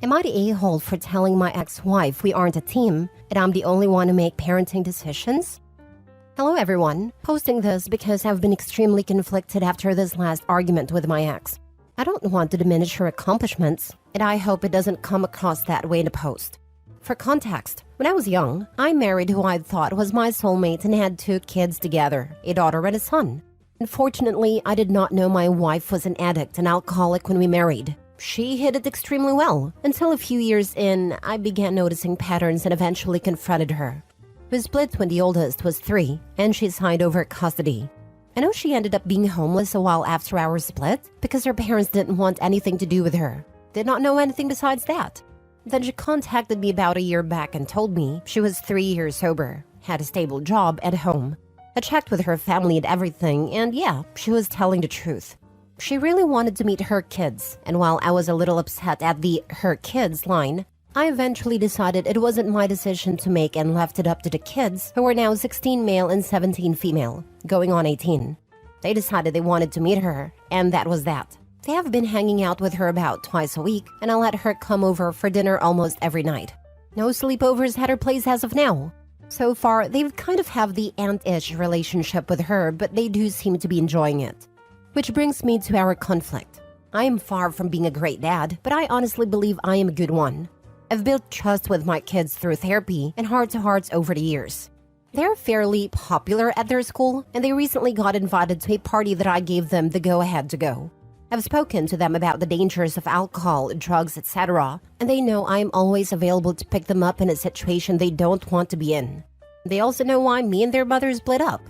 Am I the a-hole for telling my ex-wife we aren't a team and I'm the only one to make parenting decisions? Hello everyone, posting this because I've been extremely conflicted after this last argument with my ex. I don't want to diminish her accomplishments, and I hope it doesn't come across that way in the post. For context, when I was young, I married who I thought was my soulmate and had 2 kids together, a daughter and a son. Unfortunately, I did not know my wife was an addict and alcoholic when we married. She hid it extremely well, until a few years in, I began noticing patterns and eventually confronted her. We split when the oldest was 3, and she signed over custody. I know she ended up being homeless a while after our split because her parents didn't want anything to do with her. Did not know anything besides that. Then she contacted me about a year back and told me she was 3 years sober, had a stable job at home. I checked with her family and everything, and yeah, she was telling the truth. She really wanted to meet her kids, and while I was a little upset at the "her kids" line, I eventually decided it wasn't my decision to make and left it up to the kids, who were now 16 male and 17 female, going on 18. They decided they wanted to meet her, and that was that. They have been hanging out with her about twice a week, and I let her come over for dinner almost every night. No sleepovers at her place as of now. So far, they've kind of have the aunt-ish relationship with her, but they do seem to be enjoying it. Which brings me to our conflict. I am far from being a great dad, but I honestly believe I am a good one. I've built trust with my kids through therapy and heart-to-hearts over the years. They're fairly popular at their school, and they recently got invited to a party that I gave them the go-ahead to go. I've spoken to them about the dangers of alcohol, drugs, etc., and they know I am always available to pick them up in a situation they don't want to be in. They also know why me and their mother split up.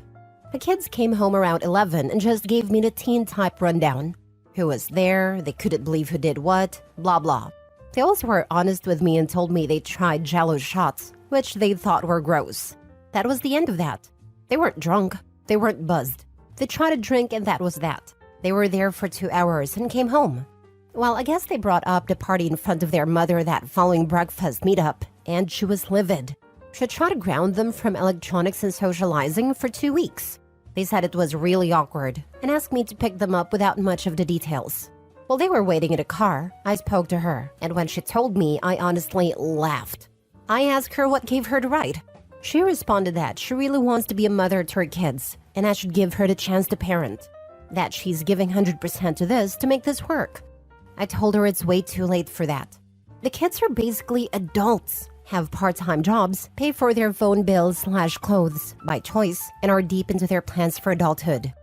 The kids came home around 11 and just gave me the teen-type rundown. Who was there, they couldn't believe who did what, blah blah. They also were honest with me and told me they tried Jell-O shots, which they thought were gross. That was the end of that. They weren't drunk, they weren't buzzed. They tried a drink and that was that. They were there for 2 hours and came home. Well, I guess they brought up the party in front of their mother that following breakfast meetup, and she was livid. She tried to ground them from electronics and socializing for 2 weeks. They said it was really awkward and asked me to pick them up without much of the details. While they were waiting in a car, I spoke to her, and when she told me, I honestly laughed. I asked her what gave her the right. She responded that she really wants to be a mother to her kids, and I should give her the chance to parent. That she's giving 100% to this to make this work. I told her it's way too late for that. The kids are basically adults, have part-time jobs, pay for their phone bills/clothes by choice, and are deep into their plans for adulthood.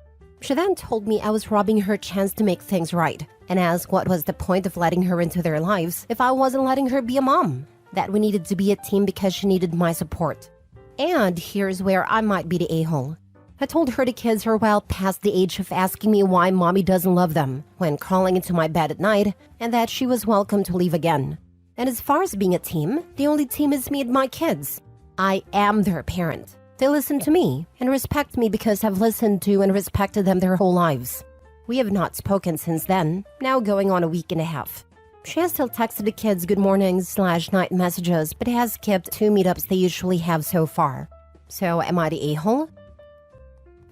She then told me I was robbing her chance to make things right, and asked what was the point of letting her into their lives if I wasn't letting her be a mom. That we needed to be a team because she needed my support. And here's where I might be the a-hole. I told her the kids are well past the age of asking me why mommy doesn't love them when crawling into my bed at night, and that she was welcome to leave again. And as far as being a team, the only team is me and my kids. I am their parent. They listen to me and respect me because I've listened to and respected them their whole lives. We have not spoken since then, now going on a week and a half. She has still texted the kids good mornings/night messages, but has skipped 2 meetups they usually have so far. So am I the a-hole?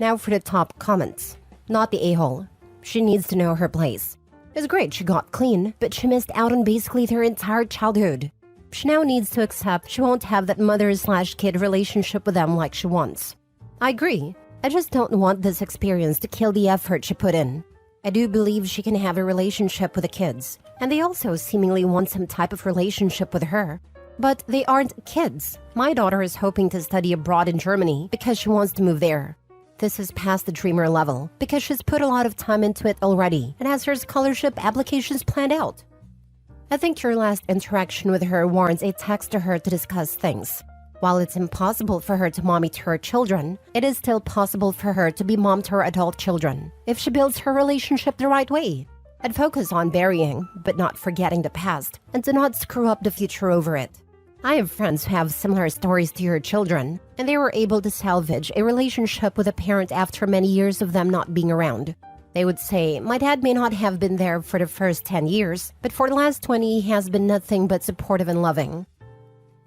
Now for the top comments. Not the a-hole. She needs to know her place. It's great she got clean, but she missed out on basically their entire childhood. She now needs to accept she won't have that mother/kid relationship with them like she wants. I agree. I just don't want this experience to kill the effort she put in. I do believe she can have a relationship with the kids, and they also seemingly want some type of relationship with her. But they aren't kids. My daughter is hoping to study abroad in Germany because she wants to move there. This is past the dreamer level because she's put a lot of time into it already and has her scholarship applications planned out. I think your last interaction with her warrants a text to her to discuss things. While it's impossible for her to mommy to her children, it is still possible for her to be mom to her adult children if she builds her relationship the right way. I'd focus on burying, but not forgetting the past, and do not screw up the future over it. I have friends who have similar stories to your children, and they were able to salvage a relationship with a parent after many years of them not being around. They would say, my dad may not have been there for the first 10 years, but for the last 20 he has been nothing but supportive and loving.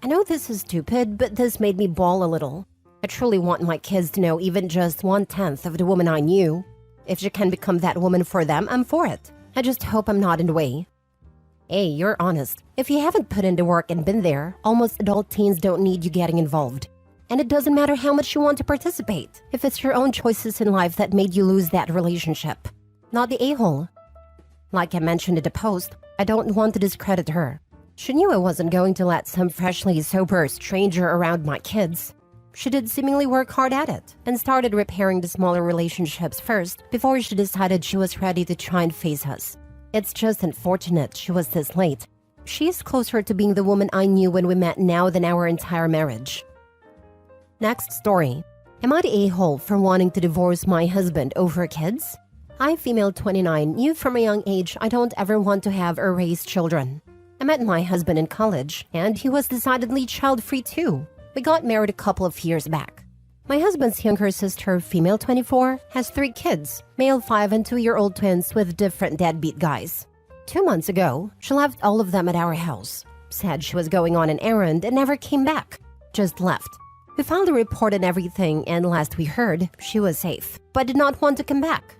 I know this is stupid, but this made me bawl a little. I truly want my kids to know even just 1/10 of the woman I knew. If she can become that woman for them, I'm for it. I just hope I'm not in the way. Hey, you're honest. If you haven't put in the work and been there, almost adult teens don't need you getting involved. And it doesn't matter how much you want to participate, if it's your own choices in life that made you lose that relationship. Not the a-hole. Like I mentioned in the post, I don't want to discredit her. She knew I wasn't going to let some freshly sober stranger around my kids. She did seemingly work hard at it, and started repairing the smaller relationships first before she decided she was ready to try and face us. It's just unfortunate she was this late. She is closer to being the woman I knew when we met now than our entire marriage. Next story. Am I the a-hole for wanting to divorce my husband over kids? I, female 29, knew from a young age I don't ever want to have or raise children. I met my husband in college, and he was decidedly child-free too. We got married a couple of years back. My husband's younger sister, female 24, has 3 kids, male 5 and 2-year-old twins with different deadbeat guys. 2 months ago, she left all of them at our house. Said she was going on an errand and never came back. Just left. We filed a report and everything, and last we heard, she was safe, but did not want to come back.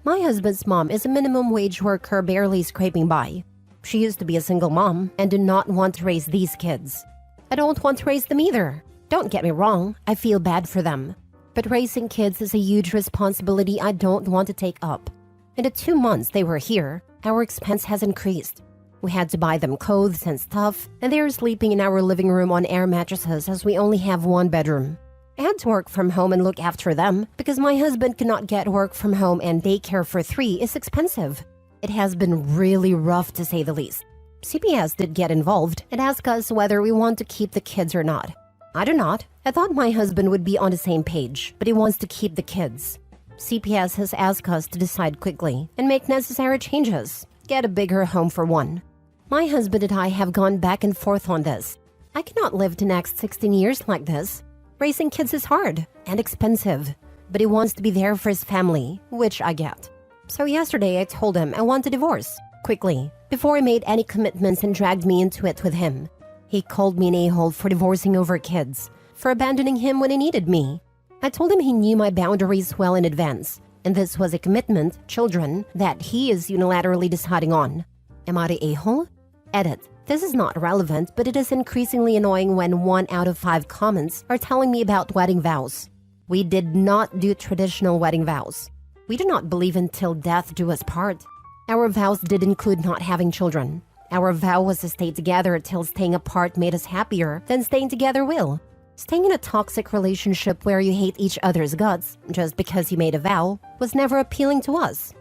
My husband's mom is a minimum wage worker barely scraping by. She used to be a single mom and did not want to raise these kids. I don't want to raise them either. Don't get me wrong, I feel bad for them. But raising kids is a huge responsibility I don't want to take up. In the 2 months they were here, our expense has increased. We had to buy them clothes and stuff, and they are sleeping in our living room on air mattresses as we only have 1 bedroom. I had to work from home and look after them because my husband cannot get work from home, and daycare for 3 is expensive. It has been really rough to say the least. CPS did get involved and asked us whether we want to keep the kids or not. I do not. I thought my husband would be on the same page, but he wants to keep the kids. CPS has asked us to decide quickly and make necessary changes. Get a bigger home for one. My husband and I have gone back and forth on this. I cannot live the next 16 years like this. Raising kids is hard and expensive, but he wants to be there for his family, which I get. So yesterday I told him I want a divorce, quickly, before he made any commitments and dragged me into it with him. He called me an a-hole for divorcing over kids, for abandoning him when he needed me. I told him he knew my boundaries well in advance, and this was a commitment, children, that he is unilaterally deciding on. Am I the a-hole? Edit. This is not relevant, but it is increasingly annoying when 1 out of 5 comments are telling me about wedding vows. We did not do traditional wedding vows. We do not believe until death do us part. Our vows did include not having children. Our vow was to stay together until staying apart made us happier than staying together will. Staying in a toxic relationship where you hate each other's guts just because you made a vow was never appealing to us.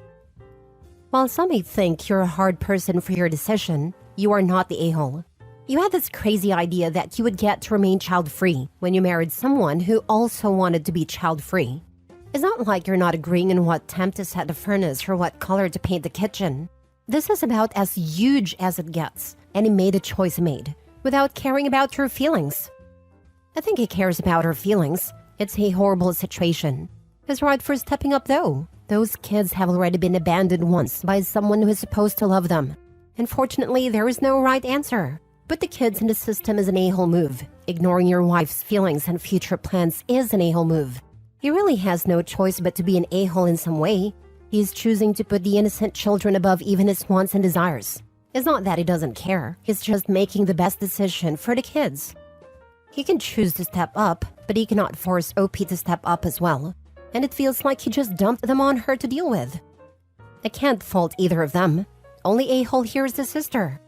While some may think you're a hard person for your decision, you are not the a-hole. You had this crazy idea that you would get to remain child-free when you married someone who also wanted to be child-free. It's not like you're not agreeing on what temp to set the furnace or what color to paint the kitchen. This is about as huge as it gets, and he made a choice made, without caring about your feelings. I think he cares about her feelings. It's a horrible situation. He's right for stepping up though. Those kids have already been abandoned once by someone who is supposed to love them. Unfortunately, there is no right answer. Put the kids in the system is an a-hole move. Ignoring your wife's feelings and future plans is an a-hole move. He really has no choice but to be an a-hole in some way. He's choosing to put the innocent children above even his wants and desires. It's not that he doesn't care. He's just making the best decision for the kids. He can choose to step up, but he cannot force OP to step up as well. And it feels like he just dumped them on her to deal with. I can't fault either of them. Only a-hole here is the sister.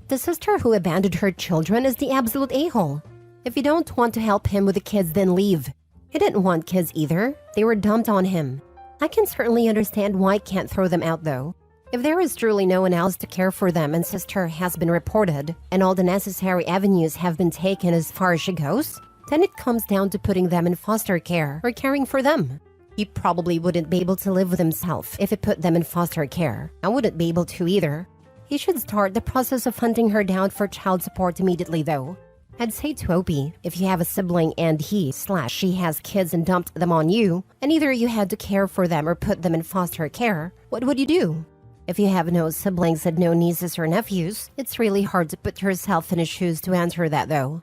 The sister who abandoned her children is the absolute a-hole. If you don't want to help him with the kids, then leave. He didn't want kids either. They were dumped on him. I can certainly understand why I can't throw them out though. If there is truly no one else to care for them and sister has been reported, and all the necessary avenues have been taken as far as she goes, then it comes down to putting them in foster care or caring for them. He probably wouldn't be able to live with himself if he put them in foster care. I wouldn't be able to either. He should start the process of hunting her down for child support immediately though. I'd say to Opie, if you have a sibling and he/she has kids and dumped them on you, and either you had to care for them or put them in foster care, what would you do? If you have no siblings and no nieces or nephews, it's really hard to put yourself in his shoes to answer that though.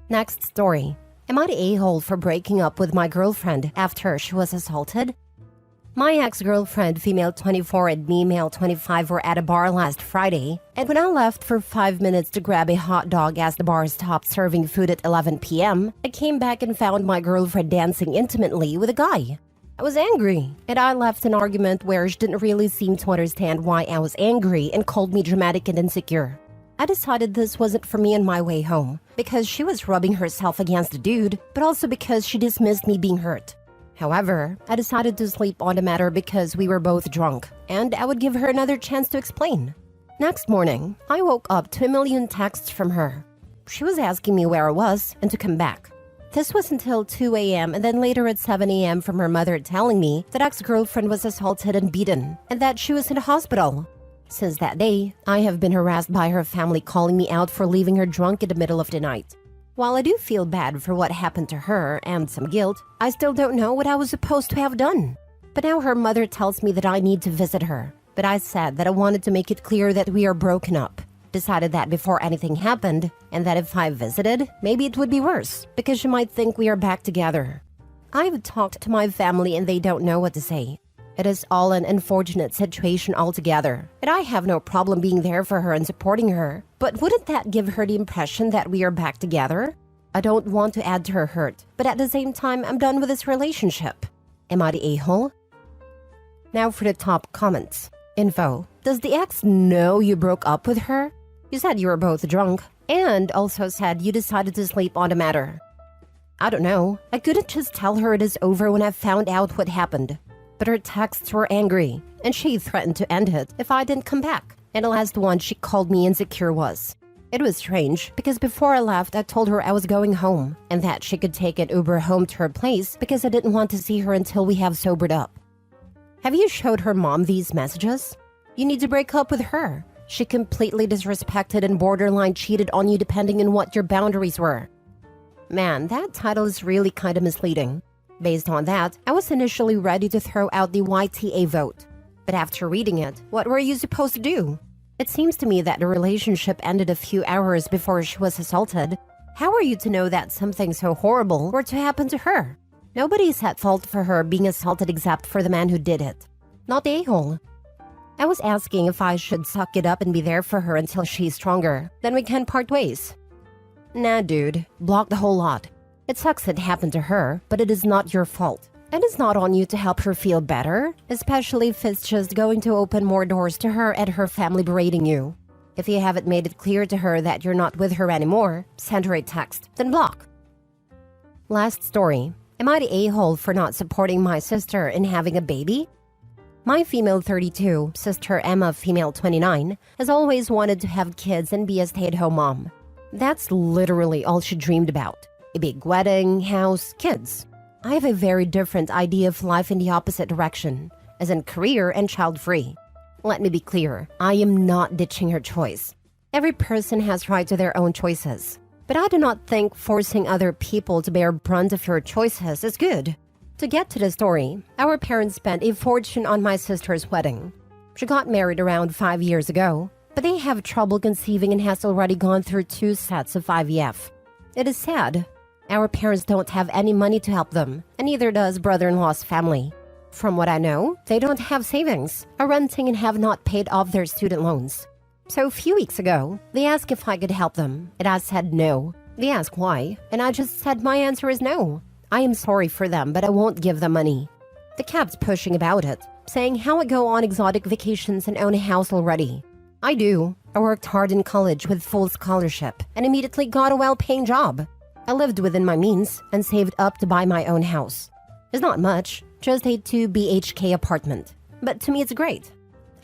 Next story. Am I the a-hole for breaking up with my girlfriend after she was assaulted? My ex-girlfriend, female 24, and me, male 25, were at a bar last Friday, and when I left for 5 minutes to grab a hot dog as the bar stopped serving food at 11 p.m., I came back and found my girlfriend dancing intimately with a guy. I was angry, and I left an argument where she didn't really seem to understand why I was angry and called me dramatic and insecure. I decided this wasn't for me on my way home, because she was rubbing herself against the dude, but also because she dismissed me being hurt. However, I decided to sleep on the matter because we were both drunk, and I would give her another chance to explain. Next morning, I woke up to a million texts from her. She was asking me where I was and to come back. This was until 2 a.m. and then later at 7 a.m. from her mother telling me that ex-girlfriend was assaulted and beaten, and that she was in the hospital. Since that day, I have been harassed by her family calling me out for leaving her drunk in the middle of the night. While I do feel bad for what happened to her and some guilt, I still don't know what I was supposed to have done. But now her mother tells me that I need to visit her. But I said that I wanted to make it clear that we are broken up. Decided that before anything happened, and that if I visited, maybe it would be worse, because she might think we are back together. I've talked to my family and they don't know what to say. It is all an unfortunate situation altogether, and I have no problem being there for her and supporting her. But wouldn't that give her the impression that we are back together? I don't want to add to her hurt, but at the same time, I'm done with this relationship. Am I the a-hole? Now for the top comments. Info. Does the ex know you broke up with her? You said you were both drunk, and also said you decided to sleep on the matter. I don't know. I couldn't just tell her it is over when I found out what happened. But her texts were angry, and she threatened to end it if I didn't come back. And the last one she called me insecure was. It was strange, because before I left, I told her I was going home, and that she could take an Uber home to her place because I didn't want to see her until we have sobered up. Have you showed her mom these messages? You need to break up with her. She completely disrespected and borderline cheated on you depending on what your boundaries were. Man, that title is really kind of misleading. Based on that, I was initially ready to throw out the YTA vote. But after reading it, what were you supposed to do? It seems to me that the relationship ended a few hours before she was assaulted. How are you to know that something so horrible were to happen to her? Nobody is at fault for her being assaulted except for the man who did it. Not the a-hole. I was asking if I should suck it up and be there for her until she's stronger. Then we can part ways. Nah, dude. Block the whole lot. It sucks it happened to her, but it is not your fault. And it's not on you to help her feel better, especially if it's just going to open more doors to her and her family berating you. If you haven't made it clear to her that you're not with her anymore, send her a text, then block. Last story. Am I the a-hole for not supporting my sister in having a baby? My female 32, sister Emma, female 29, has always wanted to have kids and be a stay-at-home mom. That's literally all she dreamed about. A big wedding, house, kids. I have a very different idea of life in the opposite direction, as in career and child-free. Let me be clear, I am not ditching her choice. Every person has right to their own choices. But I do not think forcing other people to bear brunt of your choices is good. To get to the story, our parents spent a fortune on my sister's wedding. She got married around 5 years ago, but they have trouble conceiving and has already gone through 2 sets of IVF. It is sad. Our parents don't have any money to help them, and neither does brother-in-law's family. From what I know, they don't have savings, are renting and have not paid off their student loans. So a few weeks ago, they asked if I could help them, and I said no. They asked why, and I just said my answer is no. I am sorry for them, but I won't give them money. They kept pushing about it, saying how I go on exotic vacations and own a house already. I do. I worked hard in college with full scholarship and immediately got a well-paying job. I lived within my means and saved up to buy my own house. It's not much, just a 2 BHK apartment. But to me it's great.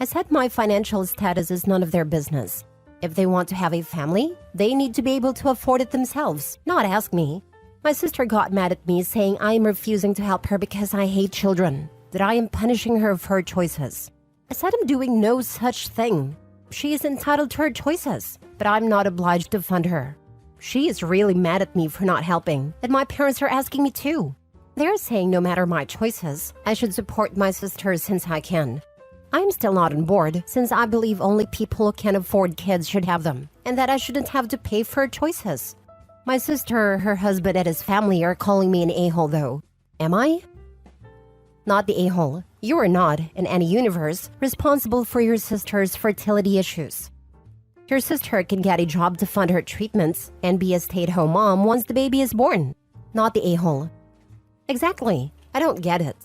I said my financial status is none of their business. If they want to have a family, they need to be able to afford it themselves, not ask me. My sister got mad at me saying I am refusing to help her because I hate children, that I am punishing her for her choices. I said I'm doing no such thing. She is entitled to her choices, but I'm not obliged to fund her. She is really mad at me for not helping, and my parents are asking me too. They're saying no matter my choices, I should support my sister since I can. I'm still not on board since I believe only people who can afford kids should have them, and that I shouldn't have to pay for her choices. My sister, her husband, and his family are calling me an a-hole though. Am I? Not the a-hole. You are not, in any universe, responsible for your sister's fertility issues. Your sister can get a job to fund her treatments and be a stay-at-home mom once the baby is born, not the a-hole. Exactly. I don't get it.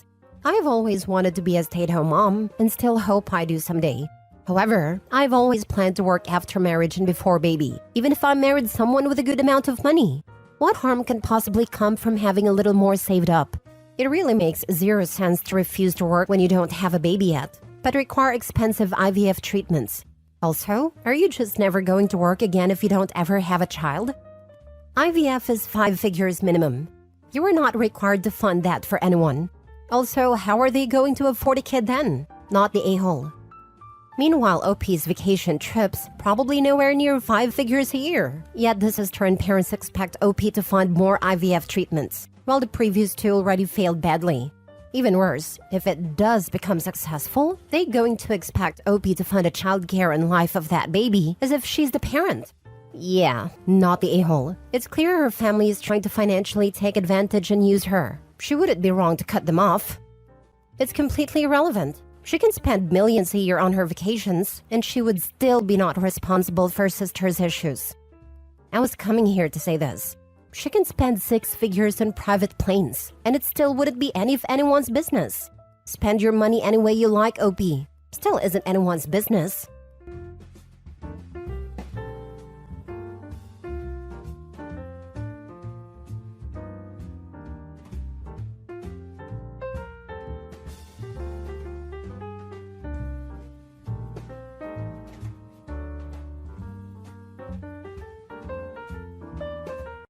I've always wanted to be a stay-at-home mom and still hope I do someday. However, I've always planned to work after marriage and before baby, even if I married someone with a good amount of money. What harm can possibly come from having a little more saved up? It really makes zero sense to refuse to work when you don't have a baby yet, but require expensive IVF treatments. Also, are you just never going to work again if you don't ever have a child? IVF is 5 figures minimum. You are not required to fund that for anyone. Also, how are they going to afford a kid then? Not the a-hole. Meanwhile, OP's vacation trips probably nowhere near 5 figures a year. Yet this has turned parents expect OP to fund more IVF treatments, while the previous 2 already failed badly. Even worse, if it does become successful, they're going to expect OP to fund a childcare and life of that baby as if she's the parent. Yeah, not the a-hole. It's clear her family is trying to financially take advantage and use her. She wouldn't be wrong to cut them off. It's completely irrelevant. She can spend millions a year on her vacations, and she would still be not responsible for her sister's issues. I was coming here to say this. She can spend 6 figures on private planes, and it still wouldn't be any of anyone's business. Spend your money any way you like, OP. Still isn't anyone's business.